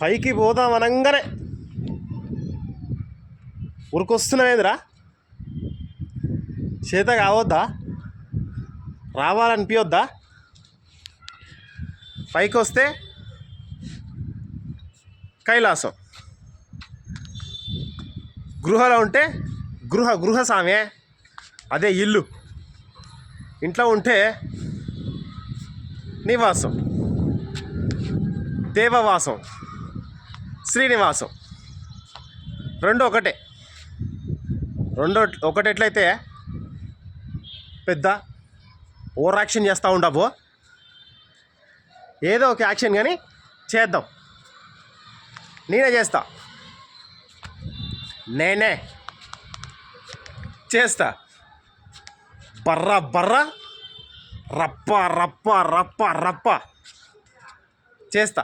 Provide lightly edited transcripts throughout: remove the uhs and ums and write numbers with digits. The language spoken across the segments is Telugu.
పైకి పోదాం అనగానే ఉరికొస్తున్నావేంద్రా? చేత కావద్దా? రావాలనిపించొద్దా? పైకి వస్తే కైలాసం, గృహలో ఉంటే గృహ సామే, అదే ఇల్లు. ఇంట్లో ఉంటే నివాసం, దేవవాసం, శ్రీనివాసం. రెండు ఒకటెట్లయితే పెద్ద ఓవర్ యాక్షన్ చేస్తూ ఉండవు. ఏదో ఒక యాక్షన్ కానీ చేద్దాం. నేనే చేస్తా. బర్ర రప్ప చేస్తా.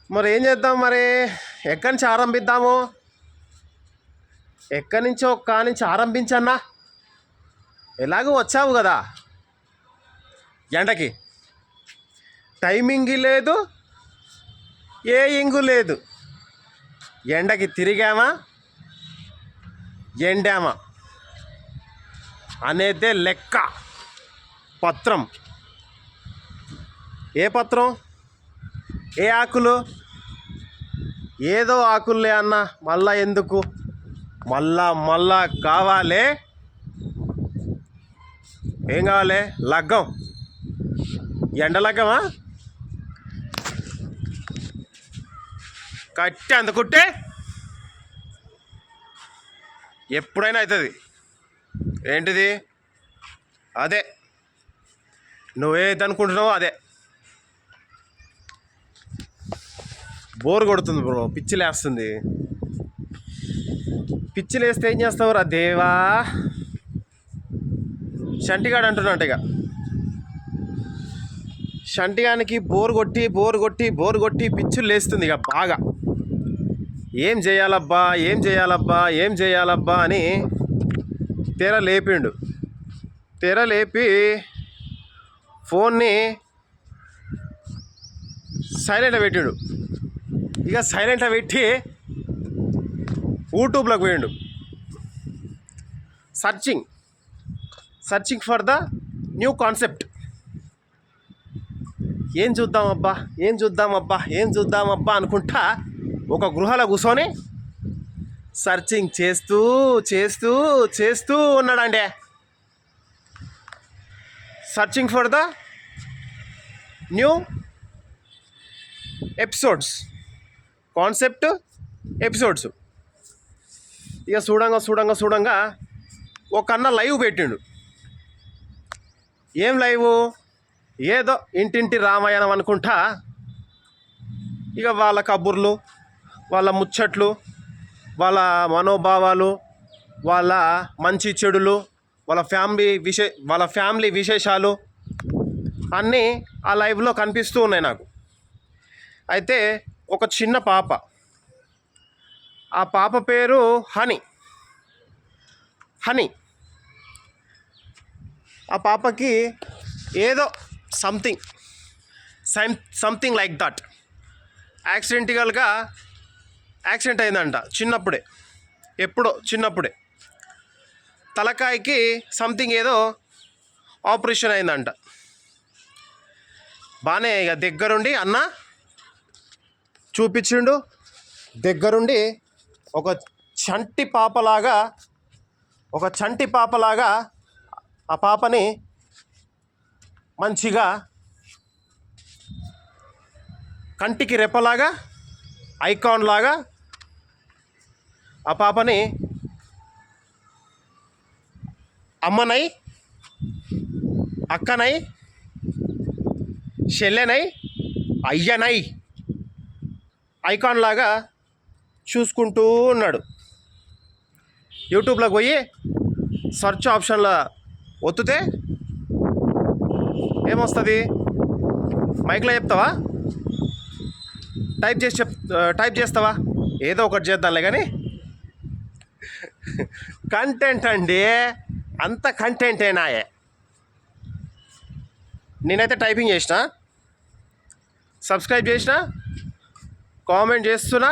మరి ఏం చేద్దాం? మరి ఎక్కడి నుంచి ఆరంభిద్దాము? ఎక్కడి నుంచో నుంచి ఆరంభించన్నా. ఎలాగో వచ్చావు కదా, ఎండకి టైమింగ్ లేదు, ఏ ఇంగు లేదు. ఎండకి తిరిగామా, ఎండామా అనేదే లెక్క. పత్రం, ఏ పత్రం, ఏ ఆకులు? ఏదో ఆకులే అన్న, మళ్ళా ఎందుకు? మళ్ళా కావాలి. ఏం కావాలి? లగ్గం. ఎండ లగ్గమా? కట్టి అందుకుంటే ఎప్పుడైనా అవుతుంది. ఏంటిది? అదే నువ్వేది అనుకుంటున్నావో అదే. బోర్ కొడుతుంది బ్రో, పిచ్చిలేస్తుంది. పిచ్చిలేస్తే ఏం చేస్తావురా దేవా? షంటిగాడు అంటున్నట్టు ఇక షంటిగానికి బోర్ కొట్టి పిచ్చులు లేస్తుంది ఇక బాగా. ఏం చేయాలబ్బా అని తెర లేపిండు. తెర లేపి ఫోన్ని సైలెంట్లో పెట్టిండు. ఇక సైలెంట్లో పెట్టి యూట్యూబ్లోకి పోయిండు. Searching for the new concept. ఏం చూద్దామబ్బా అనుకుంటా ఒక గృహలో కూర్చొని సర్చింగ్ చేస్తూ ఉన్నాడండి. Searching for the new concept episodes. ఇక చూడంగా ఒక అన్న లైవ్ పెట్టిండు. ఏం లైవ్? ఏదో ఇంటింటి రామాయణం అనుకుంటా. ఇక వాళ్ళ కబుర్లు, వాళ్ళ ముచ్చట్లు, వాళ్ళ మనోభావాలు, వాళ్ళ మంచి చెడులు, వాళ్ళ ఫ్యామిలీ విశేషాలు అన్నీ ఆ లైవ్లో కనిపిస్తూ ఉన్నాయి నాకు. అయితే ఒక చిన్న పాప, ఆ పాప పేరు హనీ. ఆ పాపకి ఏదో సంథింగ్ లైక్ దట్ యాక్సిడెంట్ అయిందంట చిన్నప్పుడే. తలకాయకి సంథింగ్ ఏదో ఆపరేషన్ అయిందంట. బాగానే ఇక దగ్గరుండి అన్న చూపించిండు. దగ్గరుండి ఒక చంటి పాపలాగా ఆ పాపని మంచిగా కంటికి రెప్పలాగా, ఐకాన్ లాగా ఆ పాపని అమ్మనై, అక్కనై, చెల్లెనై, అయ్యనై ఐకాన్ లాగా చూసుకుంటూ ఉన్నాడు. యూట్యూబ్లోకి పోయి సెర్చ్ ఆప్షన్లో ఒత్తితే ఏమొస్తుంది? మైక్లో చెప్తావా? టైప్ చేస్తావా? ఏదో ఒకటి చేద్దాంలే. కానీ కంటెంట్ అండి, అంత కంటెంటేనాయే. నేనైతే టైపింగ్ చేసిన, సబ్స్క్రైబ్ చేసిన, కామెంట్ చేస్తున్నా,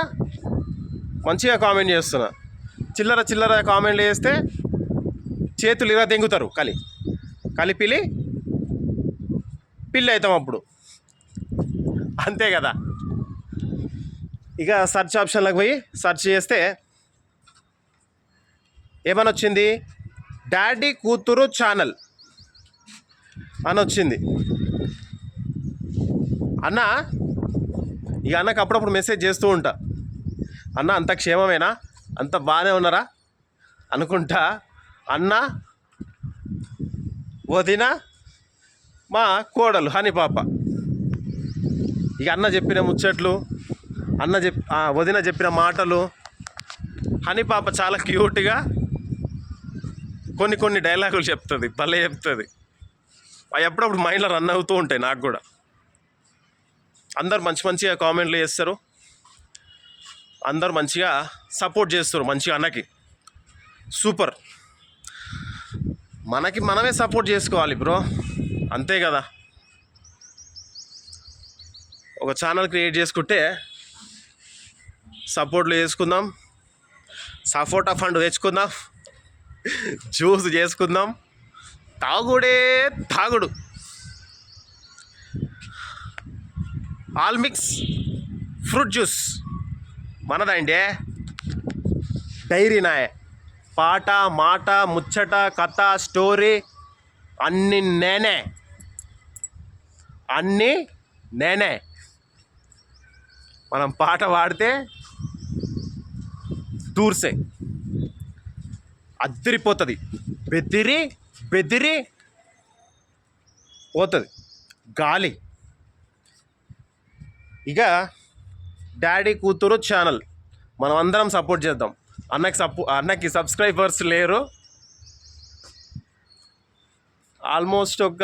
మంచిగా కామెంట్ చేస్తున్నా. చిల్లర చిల్లర కామెంట్లు చేస్తే చేతులు ఇలా దెంగుతారు. కలిపిలి పిల్లి అవుతాం అప్పుడు, అంతే కదా. ఇక సెర్చ్ ఆప్షన్లోకి పోయి సెర్చ్ చేస్తే ఏమని వచ్చింది, డాడీ కూతురు ఛానల్ అని వచ్చింది. అన్న ఇక అన్నకు అప్పుడప్పుడు మెసేజ్ చేస్తూ ఉంటా, అన్న అంత క్షేమమేనా, అంత బాగానే ఉన్నారా అనుకుంటా. అన్న, వదిన, మా కోడలు హనీ పాప, ఇక అన్న చెప్పిన ముచ్చట్లు, వదిన చెప్పిన మాటలు, హనీ పాప చాలా క్యూట్గా కొన్ని డైలాగులు చెప్తుంది, భలే చెప్తుంది. అవి ఎప్పుడప్పుడు మైండ్లో రన్ అవుతూ ఉంటాయి నాకు కూడా. అందరు మంచిగా కామెంట్లు చేస్తారు, అందరు మంచిగా సపోర్ట్ చేస్తారు మంచిగా అన్నకి. సూపర్. మనకి మనమే సపోర్ట్ చేసుకోవాలి బ్రో, అంతే కదా. ఒక ఛానల్ క్రియేట్ చేసుకుంటే సపోర్ట్లు చేసుకుందాం, సపోర్ట్ ఆఫ్ ఫండ్ తెచ్చుకుందాం, జ్యూస్ చేసుకుందాం, తాగుడు. ఆల్ మిక్స్ ఫ్రూట్ జ్యూస్ మనదండి. డైరీ నాయే, పాట మాట ముచ్చట కథ స్టోరీ అన్నీ నేనే. మనం పాట పాడితే దూర్సే అద్దరిపోతుంది, బెదిరి పోతుంది గాలి. ఇక డాడీ కూతురు ఛానల్ మనం అందరం సపోర్ట్ చేద్దాం. అన్నకి సబ్స్క్రైబర్స్ లేరు, ఆల్మోస్ట్ ఒక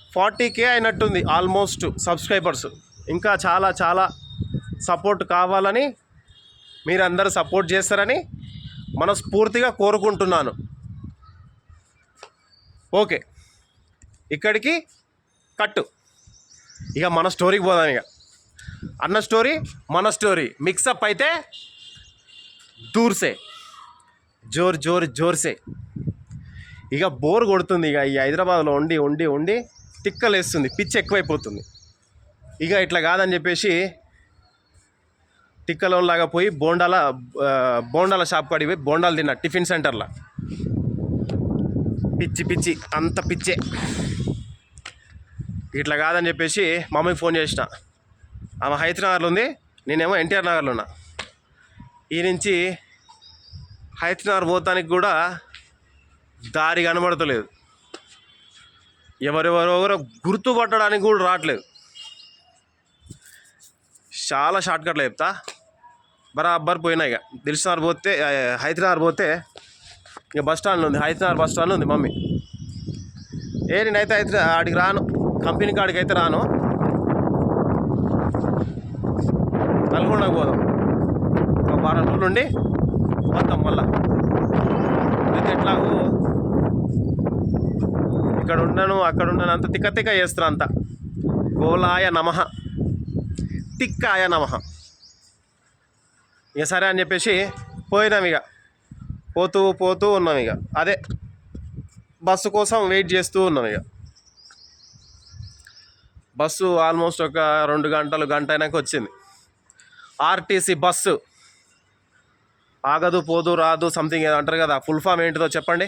40K అయినట్టుంది ఆల్మోస్ట్ సబ్స్క్రైబర్స్. ఇంకా చాలా సపోర్ట్ కావాలని, మీరందరూ సపోర్ట్ చేస్తారని మనస్ఫూర్తిగా కోరుకుంటున్నాను. ఓకే, ఇక్కడికి కట్టు. ఇక మన స్టోరీకి పోదాం. ఇక అన్న స్టోరీ మన స్టోరీ మిక్సప్ అయితే దూర్సే జోర్సే. ఇక బోర్ కొడుతుంది. ఇక ఈ హైదరాబాద్లో ఉండి తిక్కలేస్తుంది, పిచ్చి ఎక్కువైపోతుంది. ఇక ఇట్లా కాదని చెప్పేసి తిక్కలోలాగా పోయి బోండాల షాప్ కాడికి పోయి బోండాలు తిన్నా టిఫిన్ సెంటర్లో. పిచ్చి అంత పిచ్చే. ఇట్లా కాదని చెప్పేసి మమ్మీకి ఫోన్ చేసిన. ఆమె హైదరాబాద్లో ఉంది, నేనేమో ఎన్టీఆర్ నగర్లో ఉన్నా. ఈ నుంచి హైదరాబాద్ పోతానికి కూడా దారి కనబడతలేదు, ఎవరెవరో గుర్తుపట్టడానికి కూడా రావట్లేదు. చాలా షార్ట్కట్లో చెప్తా, బరాబర్ పోయినా. ఇక దిల్సుఖ్నగర్ పోతే, హైదరాబాద్ పోతే ఇక బస్ స్టాండ్లో ఉంది, హైదరాబాద్ బస్ స్టాండ్లో ఉంది మమ్మీ. నేనైతే ఆడికి రాను, కంపెనీ కాడికి అయితే రాను, నల్గొండకు పోదాం. ఒక 10 రోజులు ఉండి వద్దాం మళ్ళా. అయితే ఎట్లాగూ ఇక్కడ ఉండను అక్కడ ఉండను, అంత తిక్క చేస్తున్నా, అంత గోలాయ నమః, తిక్కాయ నమః. ఇక సరే అని చెప్పేసి పోయినాం. ఇక పోతూ ఉన్నాం. ఇక అదే బస్సు కోసం వెయిట్ చేస్తూ ఉన్నాం. ఇక బస్సు ఆల్మోస్ట్ ఒక 2 గంటలు, గంట అయినాక వచ్చింది. ఆర్టీసీ బస్సు ఆగదు, పోదు, రాదు, సంథింగ్ ఏదో అంటారు కదా, ఫుల్ ఫామ్ ఏంటిదో చెప్పండి.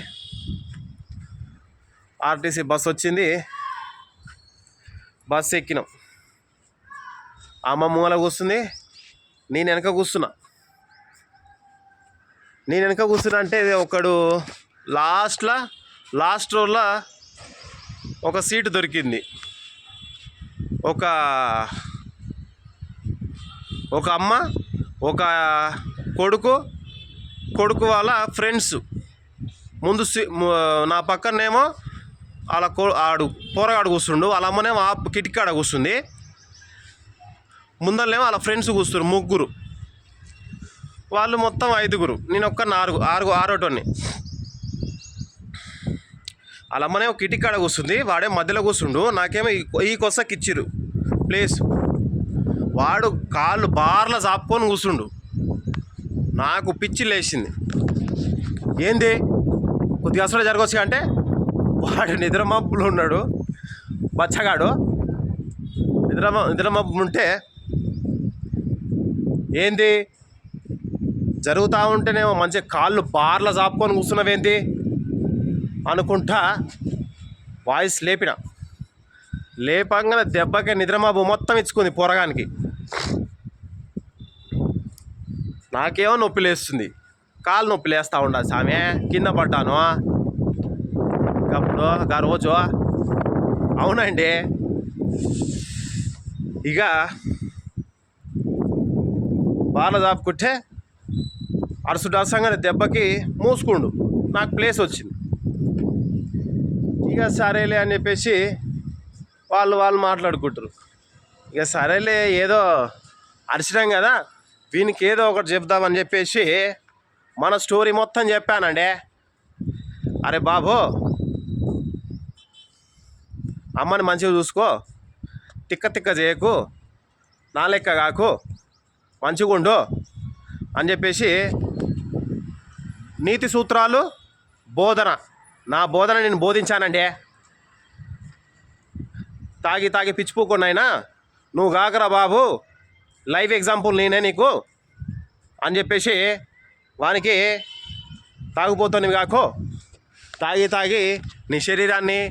ఆర్టీసీ బస్సు వచ్చింది. బస్సు ఎక్కినాం. అమ్మ మూల కూర్చుంది, నేను వెనక కూర్చున్నా. అంటే ఒకడు లాస్ట్ రోలో ఒక సీటు దొరికింది. ఒక అమ్మ, ఒక కొడుకు వాళ్ళ ఫ్రెండ్స్ ముందు నా పక్కనేమో పోరగాడు కూర్చుండు, వాళ్ళ అమ్మనేమో కిటికాడ కూర్చుంది. ముందరనేమో వాళ్ళ ఫ్రెండ్స్ కూర్చున్నారు, 3. వాళ్ళు మొత్తం 5. నేను ఒక్క 4, 6 ఆరోటోని. వాళ్ళ అమ్మనేమో కిటికీ కాడ కూర్చుంది, వాడే మధ్యలో కూర్చుండు. నాకేమో ఈ కొసకి ఇచ్చిర్రు ప్లేస్. వాడు కాళ్ళు బార్ల చాపుకొని కూర్చుండు. నాకు పిచ్చి లేచింది. ఏంది కొద్దిగా అసలు జరగవచ్చు అంటే వాడు నిద్రమబ్బులు ఉన్నాడు, బచ్చగాడు నిద్రమబ్బు ఉంటే ఏంది జరుగుతూ ఉంటేనేమో మంచిగా కాళ్ళు బార్ల చాపుకొని కూర్చున్నవేంది అనుకుంటా వాయిస్ లేపంగానే దెబ్బకి నిద్రమబ్బు మొత్తం ఇచ్చుకుంది పోరగానికి. నాకేమో నొప్పి లేస్తుంది, కాలు నొప్పి లేస్తూ ఉండాలి సామె. కింద పడ్డాను అప్పుడు ఆ రోజు. అవునండి. ఇక బార్ల చాపుకుంటే అరసంగానే దెబ్బకి మూసుకుండు, నాకు ప్లేస్ వచ్చింది. ఇక సరేలే అని చెప్పేసి వాళ్ళు మాట్లాడుకుంటారు. ఇక సరేలే ఏదో అరిచినాం కదా, వీనికి ఏదో ఒకటి చెప్దామని చెప్పేసి మన స్టోరీ మొత్తం చెప్పానండి. అరే బాబు, అమ్మని మంచిగా చూసుకో, తిక్క చేయకు, నా లెక్క కాకు, మంచిగా ఉండు అని చెప్పేసి నీతి సూత్రాలు నా బోధన నేను బోధించానండి. తాగి పిచ్చిపోకున్నాయినా నువ్వు కాకరా బాబు, లైవ్ ఎగ్జాంపుల్ నేనే నీకు అని చెప్పేసి వానికి తాగుపోతావు కాకు, తాగి నీ శరీరాన్ని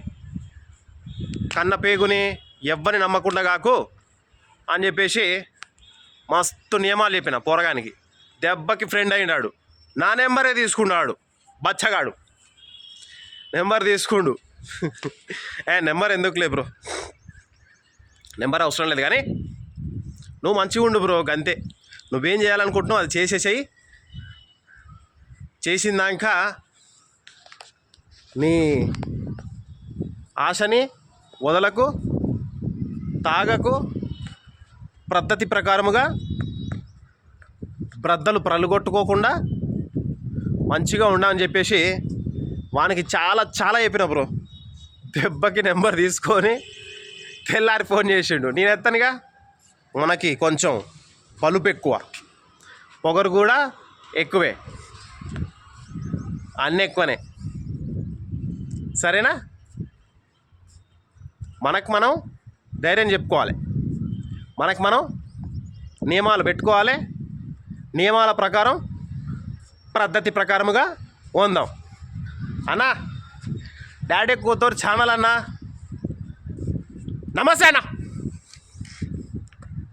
కన్న పేగుని ఎవ్వరిని నమ్మకుండా కాకు అని చెప్పేసి మస్తు నియమాలు చెప్పిన పోరగానికి. దెబ్బకి ఫ్రెండ్ అయినాడు. నా నెంబరే తీసుకున్నాడు బచ్చగాడు, నెంబర్ తీసుకుండు. నెంబర్ ఎందుకులే బ్రో, నెంబర్ అవసరం లేదు, కానీ నువ్వు మంచిగా ఉండు బ్రో, అంతే. నువ్వేం చేయాలనుకుంటున్నావు అది చేసేసేయి. చేసిందాక నీ ఆశని వదలకు, తాగకు, పద్ధతి ప్రకారముగా బ్రద్దలు ప్రలుగొట్టుకోకుండా మంచిగా ఉండమని చెప్పేసి వానికి చాలా చెప్పిన బ్రో. దెబ్బకి నెంబర్ తీసుకొని తెల్లారి ఫోన్ చేసిండు. నేను ఎత్తనుగా, మనకి కొంచెం పలుపు ఎక్కువ, పొగరు కూడా ఎక్కువే, అన్నీ ఎక్కువనే. సరేనా? మనకు మనం ధైర్యం చెప్పుకోవాలి, మనకు మనం నియమాలు పెట్టుకోవాలి, నియమాల ప్రకారం పద్ధతి ప్రకారముగా ఉందాం. అన్నా, డాడీ కూతురు ఛానల్ అన్నా, నమస్తే అన్న.